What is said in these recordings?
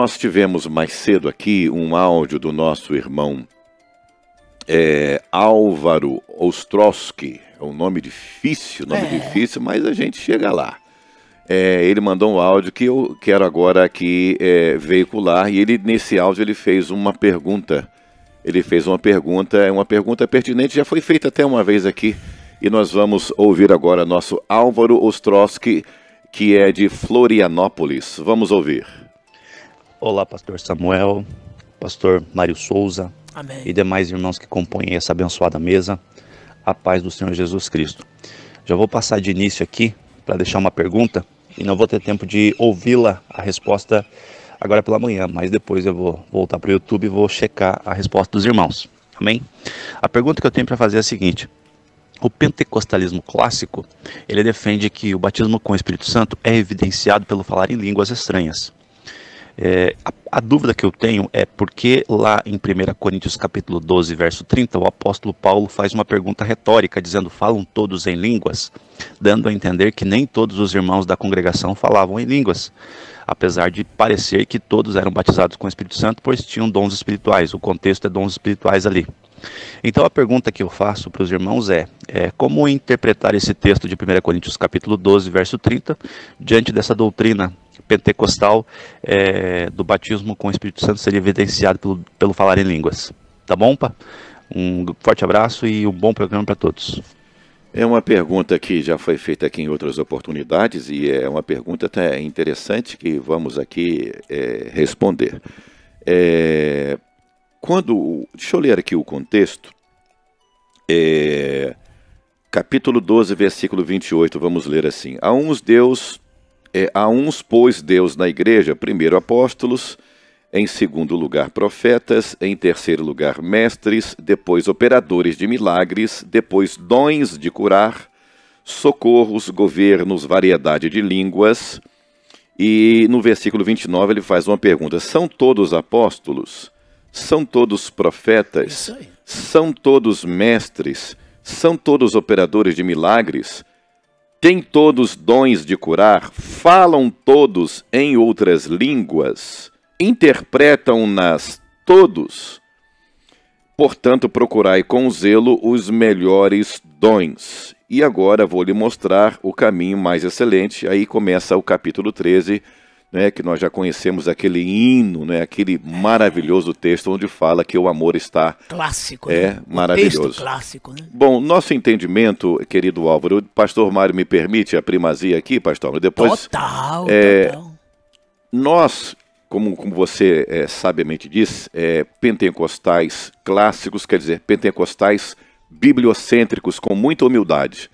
Nós tivemos mais cedo aqui um áudio do nosso irmão Álvaro Ostrowski. É um nome difícil, mas a gente chega lá. Ele mandou um áudio que eu quero agora aqui veicular, e nesse áudio ele fez uma pergunta. É uma pergunta pertinente, já foi feita até uma vez aqui, e nós vamos ouvir agora nosso Álvaro Ostrowski, que é de Florianópolis. Vamos ouvir. Olá, pastor Samuel, pastor Mário Souza. Amém. E demais irmãos que compõem essa abençoada mesa. A paz do Senhor Jesus Cristo. Já vou passar de início aqui para deixar uma pergunta, e não vou ter tempo de ouvi-la, a resposta agora pela manhã, mas depois eu vou voltar para o YouTube e vou checar a resposta dos irmãos. Amém? A pergunta que eu tenho para fazer é a seguinte: o pentecostalismo clássico, ele defende que o batismo com o Espírito Santo é evidenciado pelo falar em línguas estranhas. A dúvida que eu tenho é porque lá em 1 Coríntios capítulo 12, verso 30, o apóstolo Paulo faz uma pergunta retórica, dizendo: falam todos em línguas? Dando a entender que nem todos os irmãos da congregação falavam em línguas, apesar de parecer que todos eram batizados com o Espírito Santo, pois tinham dons espirituais. O contexto é dons espirituais ali. Então a pergunta que eu faço para os irmãos é como interpretar esse texto de 1 Coríntios capítulo 12, verso 30, diante dessa doutrina pentecostal do batismo com o Espírito Santo ser evidenciado pelo falar em línguas. Tá bom, pá? Um forte abraço e um bom programa para todos. É uma pergunta que já foi feita aqui em outras oportunidades, e é uma pergunta até interessante que vamos aqui responder. Deixa eu ler aqui o contexto. Capítulo 12, versículo 28, vamos ler assim: a uns pôs Deus na igreja, primeiro apóstolos, em segundo lugar profetas, em terceiro lugar mestres, depois operadores de milagres, depois dons de curar, socorros, governos, variedade de línguas. E no versículo 29 ele faz uma pergunta: são todos apóstolos? São todos profetas? São todos mestres? São todos operadores de milagres? Têm todos dons de curar? Falam todos em outras línguas? Interpretam-nas todos? Portanto, procurai com zelo os melhores dons. E agora vou lhe mostrar o caminho mais excelente. Aí começa o capítulo 13, que nós já conhecemos aquele hino, aquele maravilhoso texto onde fala que o amor está... Clássico, maravilhoso. Texto clássico, né? Bom, nosso entendimento, querido Álvaro, o pastor Mário me permite a primazia aqui, pastor? Depois, total. Nós, como você sabiamente diz, pentecostais clássicos, quer dizer, pentecostais bibliocêntricos, com muita humildade.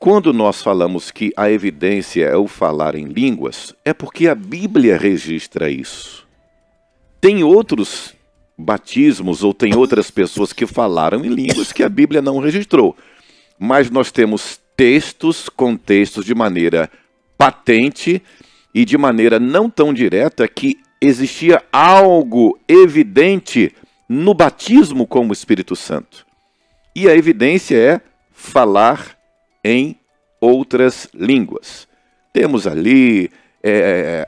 Quando nós falamos que a evidência é o falar em línguas, é porque a Bíblia registra isso. Tem outros batismos ou tem outras pessoas que falaram em línguas que a Bíblia não registrou. Mas nós temos contextos de maneira patente e de maneira não tão direta que existia algo evidente no batismo com o Espírito Santo. E a evidência é falar em outras línguas. Temos ali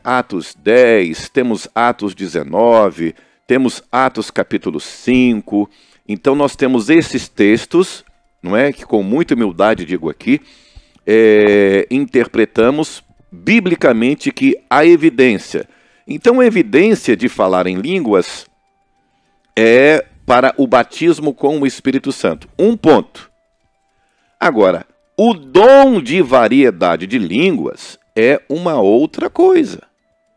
Atos 10, temos Atos 19, temos Atos capítulo 5. Então nós temos esses textos, que com muita humildade digo aqui, interpretamos biblicamente que há evidência. Então a evidência de falar em línguas é para o batismo com o Espírito Santo. Um ponto. Agora, o dom de variedade de línguas é uma outra coisa.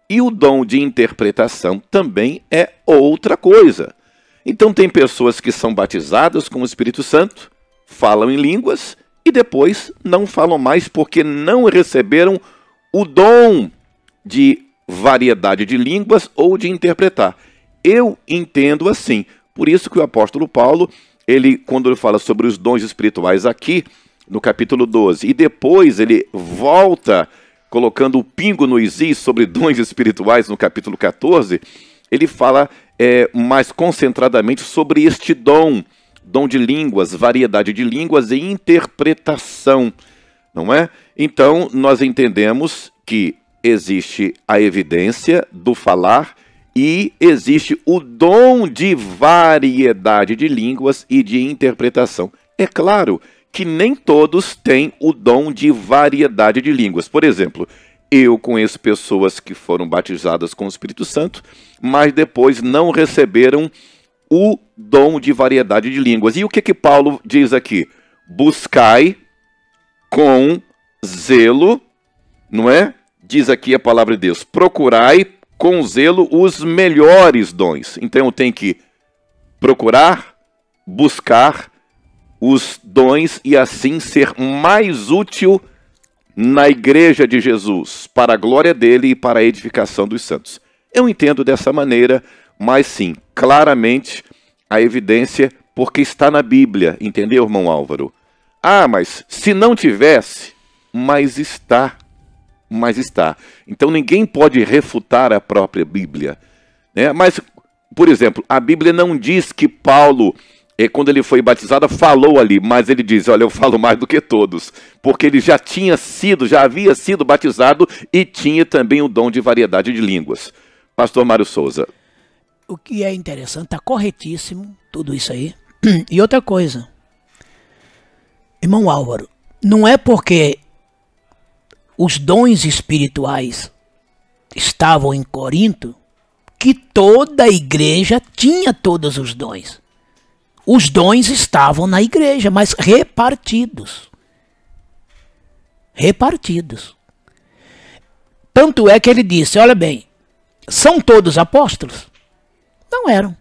E o dom de interpretação também é outra coisa. Então tem pessoas que são batizadas com o Espírito Santo, falam em línguas e depois não falam mais porque não receberam o dom de variedade de línguas ou de interpretar. Eu entendo assim. Por isso que o apóstolo Paulo, quando ele fala sobre os dons espirituais aqui, no capítulo 12, e depois ele volta colocando o pingo no is sobre dons espirituais no capítulo 14, ele fala mais concentradamente sobre este dom de línguas, variedade de línguas e interpretação, não é? Então, nós entendemos que existe a evidência do falar e existe o dom de variedade de línguas e de interpretação. É claro que nem todos têm o dom de variedade de línguas. Por exemplo, eu conheço pessoas que foram batizadas com o Espírito Santo, mas depois não receberam o dom de variedade de línguas. E o que Paulo diz aqui? Buscai com zelo, não é? Diz aqui a palavra de Deus, procurai com zelo os melhores dons. Então eu tenho que procurar, buscar os dons e assim ser mais útil na igreja de Jesus, para a glória dele e para a edificação dos santos. Eu entendo dessa maneira, mas sim, claramente a evidência, porque está na Bíblia, entendeu, irmão Álvaro? Ah, mas se não tivesse, mas está. Mas está. Então ninguém pode refutar a própria Bíblia, né? Mas, por exemplo, a Bíblia não diz que Paulo, quando ele foi batizado, falou ali, mas ele diz, olha, eu falo mais do que todos, porque ele já havia sido batizado e tinha também o dom de variedade de línguas. Pastor Mário Souza. O que é interessante, está corretíssimo tudo isso aí. E outra coisa, irmão Álvaro, não é porque os dons espirituais estavam em Corinto que toda a igreja tinha todos os dons. Os dons estavam na igreja, mas repartidos. Repartidos. Tanto é que ele disse, olha bem, são todos apóstolos? Não eram.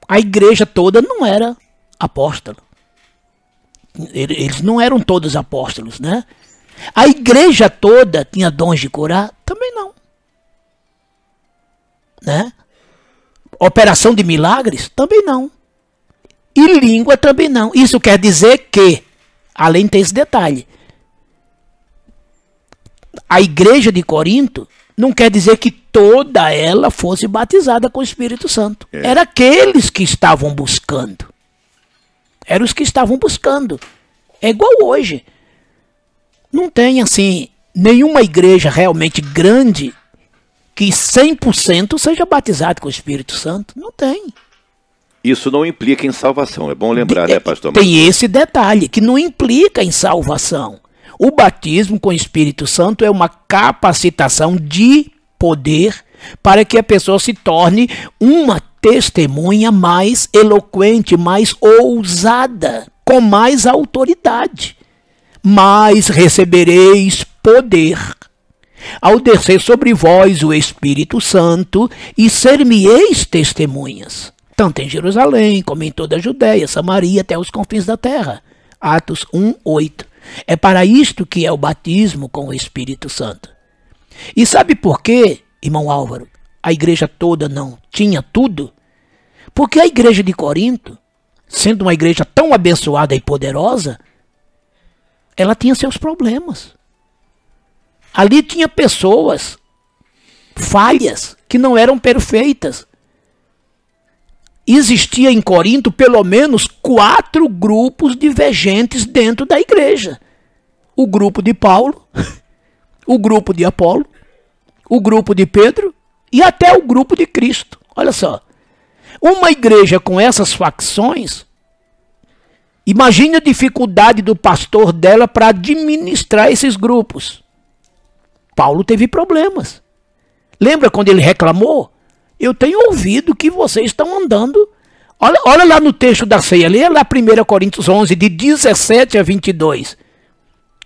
A igreja toda não era apóstolo. Eles não eram todos apóstolos, né? A igreja toda tinha dons de curar? Também não. Né? Operação de milagres? Também não. E língua também não. Isso quer dizer que, além tem esse detalhe, a igreja de Corinto não quer dizer que toda ela fosse batizada com o Espírito Santo. Era aqueles que estavam buscando. Eram os que estavam buscando. É igual hoje. Não tem, assim, nenhuma igreja realmente grande que 100% seja batizado com o Espírito Santo. Não tem. Isso não implica em salvação, é bom lembrar, né, pastor? Tem esse detalhe, que não implica em salvação. O batismo com o Espírito Santo é uma capacitação de poder para que a pessoa se torne uma testemunha mais eloquente, mais ousada, com mais autoridade. Mas recebereis poder ao descer sobre vós o Espírito Santo e ser-me-eis testemunhas, tanto em Jerusalém como em toda a Judéia, Samaria, até os confins da terra. Atos 1:8. É para isto que é o batismo com o Espírito Santo. E sabe por quê, irmão Álvaro, a igreja toda não tinha tudo? Porque a igreja de Corinto, sendo uma igreja tão abençoada e poderosa, ela tinha seus problemas. Ali tinha pessoas falhas, que não eram perfeitas. Existia em Corinto pelo menos 4 grupos divergentes dentro da igreja. O grupo de Paulo, o grupo de Apolo, o grupo de Pedro e até o grupo de Cristo. Olha só, uma igreja com essas facções, imagine a dificuldade do pastor dela para administrar esses grupos. Paulo teve problemas. Lembra quando ele reclamou? Eu tenho ouvido que vocês estão andando. Olha lá no texto da ceia, lê lá 1 Coríntios 11, de 17 a 22.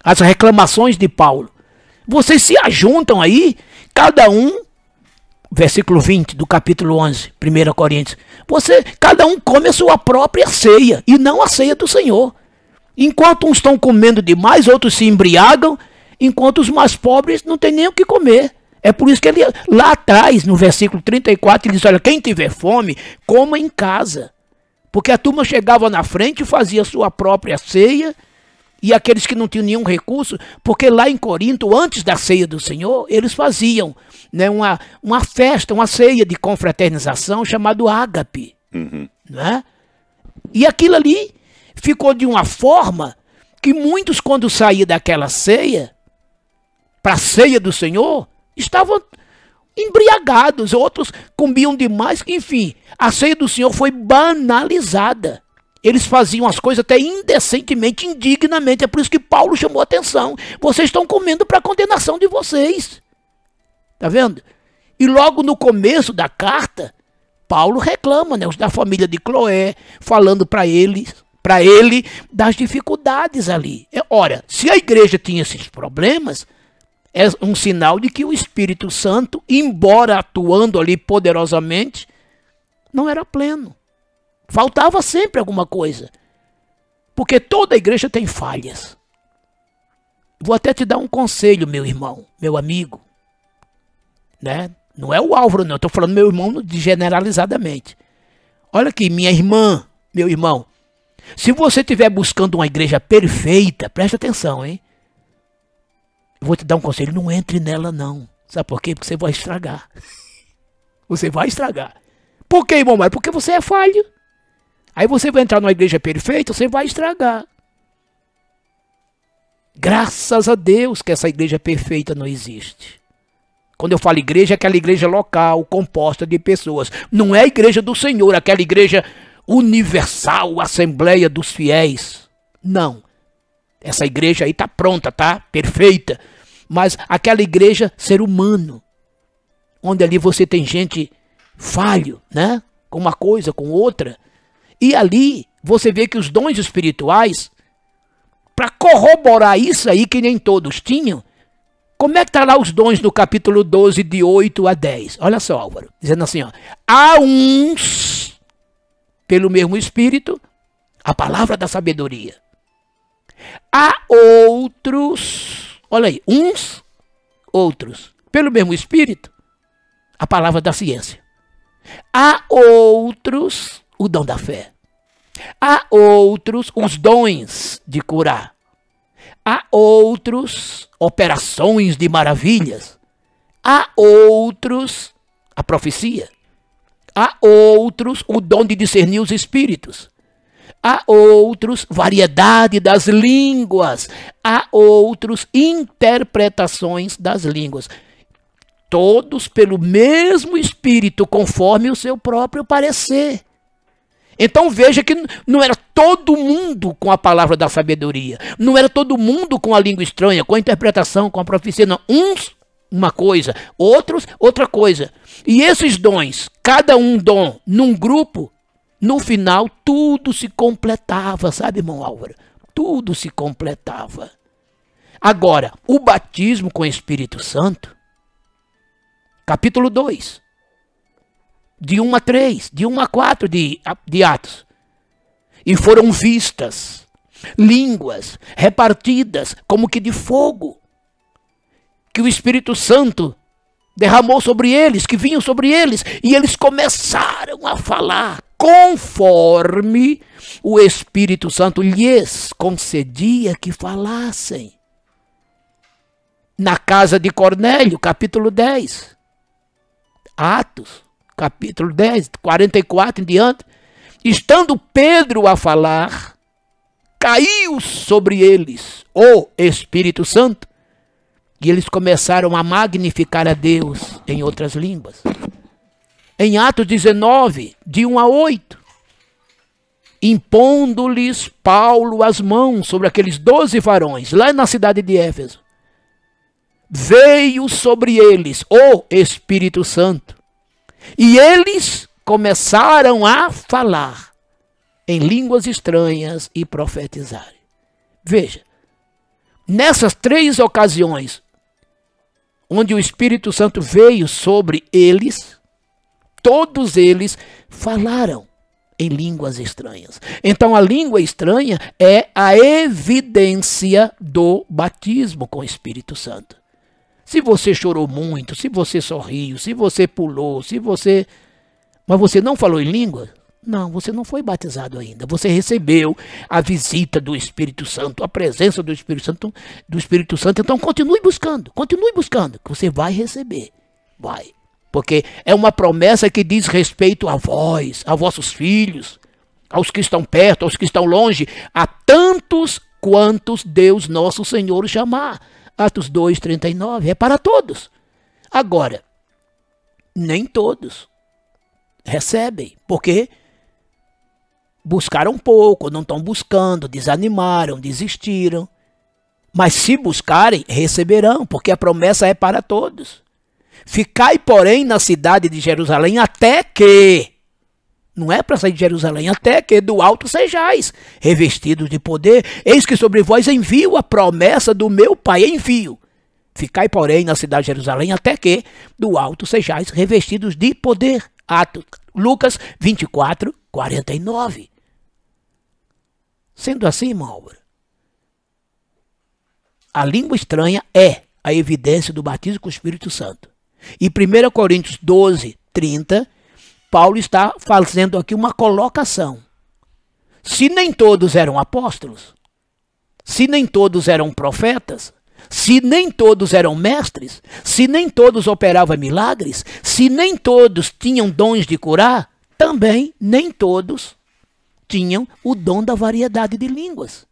As reclamações de Paulo. Vocês se ajuntam aí, cada um, versículo 20 do capítulo 11, 1 Coríntios. Cada um come a sua própria ceia, e não a ceia do Senhor. Enquanto uns estão comendo demais, outros se embriagam, enquanto os mais pobres não têm nem o que comer. É por isso que ele, lá atrás, no versículo 34, ele diz, olha, quem tiver fome, coma em casa. Porque a turma chegava na frente e fazia a sua própria ceia, e aqueles que não tinham nenhum recurso, porque lá em Corinto, antes da ceia do Senhor, eles faziam, né, uma festa, uma ceia de confraternização chamado ágape. Né? E aquilo ali ficou de uma forma que muitos, quando saíam daquela ceia, para a ceia do Senhor, estavam embriagados, outros comiam demais, enfim, a ceia do Senhor foi banalizada. Eles faziam as coisas até indecentemente, indignamente. É por isso que Paulo chamou a atenção. Vocês estão comendo para a condenação de vocês. Está vendo? E logo no começo da carta, Paulo reclama, né, os da família de Cloé, falando para ele das dificuldades ali. Ora, se a igreja tinha esses problemas, é um sinal de que o Espírito Santo, embora atuando ali poderosamente, não era pleno. Faltava sempre alguma coisa. Porque toda igreja tem falhas. Vou até te dar um conselho, meu irmão, meu amigo. Né? Não é o Álvaro, não. Estou falando meu irmão generalizadamente. Olha aqui, minha irmã, meu irmão. Se você estiver buscando uma igreja perfeita, presta atenção, hein? Eu vou te dar um conselho, não entre nela, não. Sabe por quê? Porque você vai estragar. Você vai estragar. Por quê, irmão? Mas porque você é falho. Aí você vai entrar numa igreja perfeita, você vai estragar. Graças a Deus que essa igreja perfeita não existe. Quando eu falo igreja, é aquela igreja local, composta de pessoas. Não é a igreja do Senhor, aquela igreja universal, assembleia dos fiéis. Não. Essa igreja aí está pronta, tá? Perfeita. Mas aquela igreja ser humano, onde ali você tem gente falho, né? Com uma coisa, com outra. E ali você vê que os dons espirituais, para corroborar isso aí que nem todos tinham, como é que está lá os dons no capítulo 12, de 8 a 10? Olha só, Álvaro, dizendo assim, ó, há uns, pelo mesmo Espírito, a palavra da sabedoria. Há outros, olha aí, uns, outros, pelo mesmo Espírito, a palavra da ciência. Há outros, o dom da fé. Há outros, os dons de curar. Há outros, operações de maravilhas. Há outros, a profecia. Há outros, o dom de discernir os espíritos. Há outros, variedade das línguas. Há outros, interpretações das línguas. Todos pelo mesmo Espírito, conforme o seu próprio parecer. Então veja que não era todo mundo com a palavra da sabedoria. Não era todo mundo com a língua estranha, com a interpretação, com a profecia. Não. Uns, uma coisa. Outros, outra coisa. E esses dons, cada um dom num grupo, no final tudo se completava. Sabe, irmão Álvaro? Tudo se completava. Agora, o batismo com o Espírito Santo, capítulo 2. De 1 a 3, de 1 a 4 de Atos. E foram vistas línguas repartidas como que de fogo, que o Espírito Santo derramou sobre eles, que vinham sobre eles, e eles começaram a falar conforme o Espírito Santo lhes concedia que falassem. Na casa de Cornélio, capítulo 10. Atos. Capítulo 10, 44 em diante, estando Pedro a falar, caiu sobre eles o Espírito Santo, e eles começaram a magnificar a Deus em outras línguas. Em Atos 19, de 1 a 8, impondo-lhes Paulo as mãos sobre aqueles 12 varões, lá na cidade de Éfeso, veio sobre eles o Espírito Santo, e eles começaram a falar em línguas estranhas e profetizar. Veja, nessas 3 ocasiões, onde o Espírito Santo veio sobre eles, todos eles falaram em línguas estranhas. Então a língua estranha é a evidência do batismo com o Espírito Santo. Se você chorou muito, se você sorriu, se você pulou, mas você não falou em língua, não, você não foi batizado ainda. Você recebeu a visita do Espírito Santo, a presença do Espírito Santo. Então continue buscando, que você vai receber. Vai. Porque é uma promessa que diz respeito a vós, a vossos filhos, aos que estão perto, aos que estão longe, a tantos quantos Deus nosso Senhor chamar. Atos 2, 39, é para todos. Agora, Nem todos recebem, porque buscaram pouco, não estão buscando, desanimaram, desistiram. Mas se buscarem, receberão, porque a promessa é para todos. Ficai, porém, na cidade de Jerusalém até que, não é para sair de Jerusalém, até que do alto sejais revestidos de poder. Eis que sobre vós envio a promessa do meu Pai, envio. Ficai, porém, na cidade de Jerusalém até que do alto sejais revestidos de poder. Lucas 24, 49. Sendo assim, irmão Álvaro, a língua estranha é a evidência do batismo com o Espírito Santo. E 1 Coríntios 12, 30, Paulo está fazendo aqui uma colocação. Se nem todos eram apóstolos, se nem todos eram profetas, se nem todos eram mestres, se nem todos operavam milagres, se nem todos tinham dons de curar, também nem todos tinham o dom da variedade de línguas.